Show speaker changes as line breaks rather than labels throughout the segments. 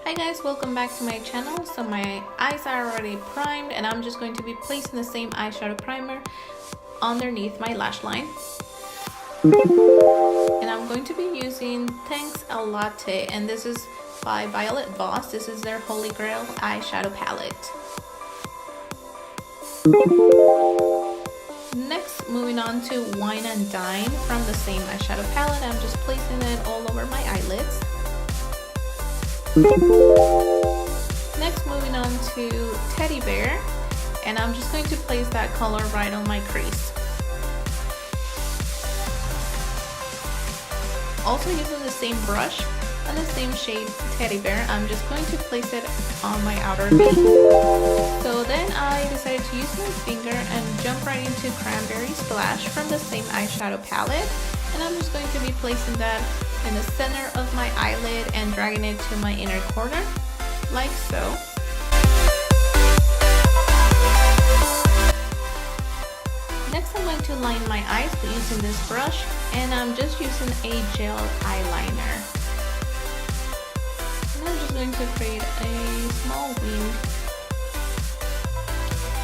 Hi guys, welcome back to my channel. So my eyes are already primed and I'm just going to be placing the same eyeshadow primer underneath my lash line. And I'm going to be using Thanks a Latte, and this is by VioletVoss. This is their Holy Grail eyeshadow palette. Next, moving on to Wine and Dine from the same eyeshadow palette. I'm just placing it all over my eyelids. Next, moving on to Teddy Bear, and I'm just going to place that color right on my crease. Also using the same brush and the same shade Teddy Bear, I'm just going to place it on my outer V. So then I decided to use my finger and jump right into Cranberry Splash from the same eyeshadow palette, and I'm just going to be placing that in the center of my eyelid and dragging it to my inner corner, like so. Next, I'm going to line my eyes using this brush, and I'm just using a gel eyeliner. And I'm just going to create a small wing,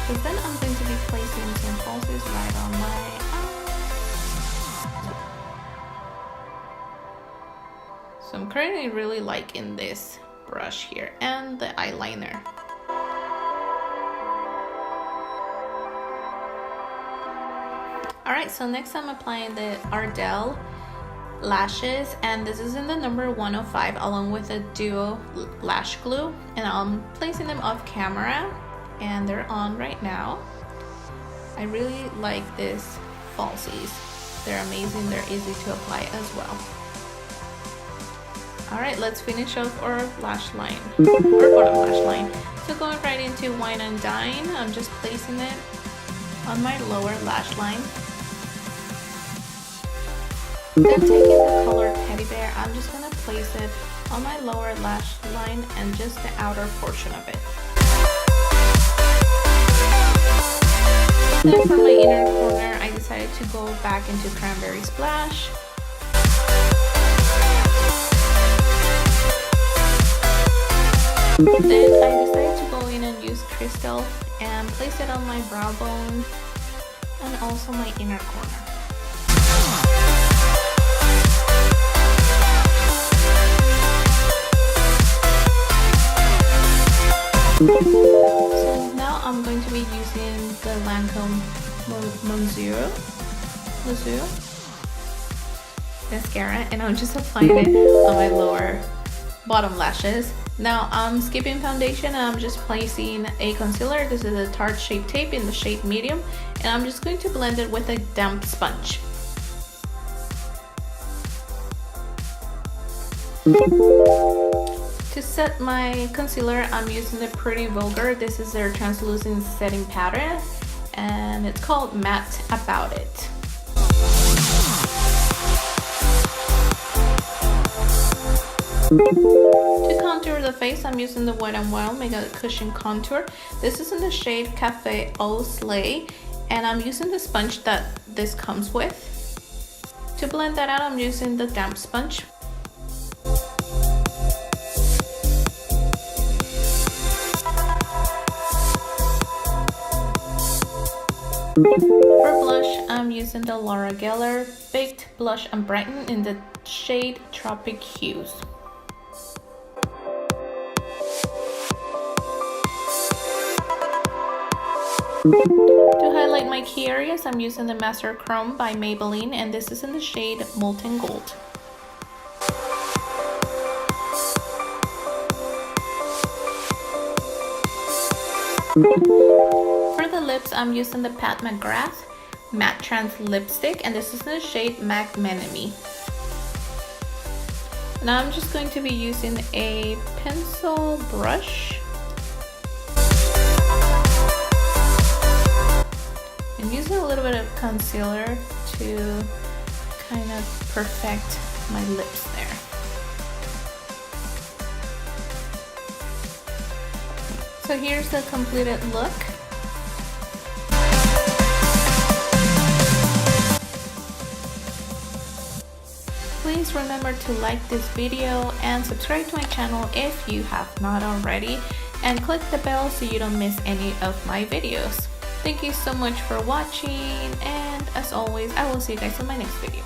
because then I'm going to be placing some falsies right on my eye. So I'm currently really liking this brush here and the eyeliner. Alright, so next I'm applying the Ardell lashes, and this is in the number 105 along with a duo lash glue, and I'm placing them off camera and they're on right now. I really like this falsies. They're amazing, they're easy to apply as well. Alright, let's finish off our lash line, or bottom lash line. So going right into Wine and Dine, I'm just placing it on my lower lash line. Then taking the color Teddy Bear, I'm just going to place it on my lower lash line and just the outer portion of it. Then for my inner corner, I decided to go back into Cranberry Splash. Then I decided to go in and use Crystal and place it on my brow bone and also my inner corner. So now I'm going to be using the Lancome Monsieur mascara, and I'm just applying it on my lower bottom lashes. Now I'm skipping foundation, and I'm just placing a concealer. This is a Tarte Shape Tape in the shade medium, and I'm just going to blend it with a damp sponge. To set my concealer, I'm using the Pretty Vulgar. This is their translucent setting pattern, and it's called Matte About It. To contour the face, I'm using the WetnWild Mega Cushion Contour. This is in the shade Cafe Au Slay, and I'm using the sponge that this comes with. To blend that out, I'm using the damp sponge. For blush, I'm using the Laura Geller Baked Blush-n-Brighten in the shade Tropic Hues. To highlight my key areas, I'm using the Master Chrome by Maybelline, and this is in the shade Molten Gold. For the lips, I'm using the Pat McGrath MatteTrance lipstick, and this is in the shade McMenamy. Now I'm just going to be using a pencil brush and using a little bit of concealer to kind of perfect my lips there. So here's the completed look. Please please remember to like this video and subscribe to my channel if you have not already, and click the bell so you don't miss any of my videos. Thank you so much for watching, and as always, I will see you guys in my next video.